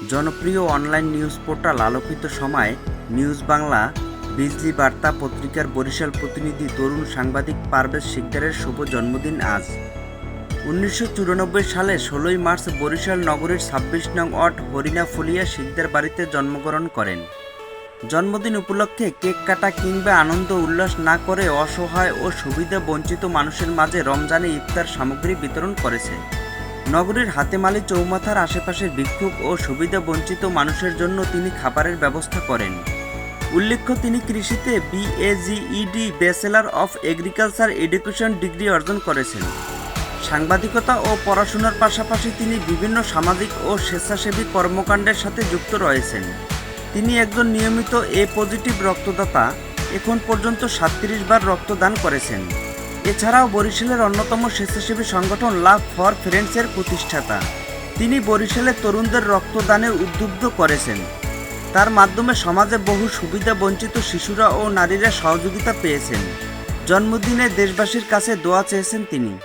জনপ্রিয় online news portal আলোকিত সময়, নিউজ বাংলা, বিজলি বার্তা পত্রিকার বরিশাল প্রতিনিধি তরুণ সাংবাদিক পারভেজ শিকদারের শুভ জন্মদিন আজ। 1994 সালে 16 মার্চ বরিশাল নগরীর 26 নং ওয়ার্ড হরিণা ফুলিয়া শিকদার বাড়িতে জন্মগ্রহণ করেন। জন্মদিন উপলক্ষে কেক কাটা কিংবা আনন্দ উল্লাস না করে অসহায় ও সুবিধা বঞ্চিত মানুষের মাঝে রমজানে ইফতার সামগ্রী বিতরণ করেছে। নগরীর হাতেমালি চৌমাথার আশেপাশের ভিক্ষুক ও সুবিধা বঞ্চিত মানুষের জন্য তিনি খাবারের ব্যবস্থা করেন। উল্লেখ্য, তিনি কৃষিতে BAGED bachelor of agriculture education degree অর্জন করেছেন। সাংবাদিকতা ও পড়াশোনার পাশাপাশি তিনি বিভিন্ন সামাজিক ও স্বেচ্ছাসেবী কর্মকাণ্ডের সাথে যুক্ত রয়েছেন। তিনি একজন নিয়মিত A পজিটিভ রক্তদাতা, এখন পর্যন্ত 37 বার রক্তদান করেছেন। এছাড়াও বরিশালের অন্যতম স্বেচ্ছাসেবী সংগঠন লাভ ফর ফ্রেন্ডসের প্রতিষ্ঠাতা। তিনি বরিশালের তরুণদের রক্তদানে উদ্বুদ্ধ করেছেন। তার মাধ্যমে সমাজে বহু সুবিধা বঞ্চিত শিশুরা ও নারীরা সহযোগিতা পেয়েছেন। জন্মদিনে দেশবাসীর কাছে দোয়া চেয়েছেন তিনি।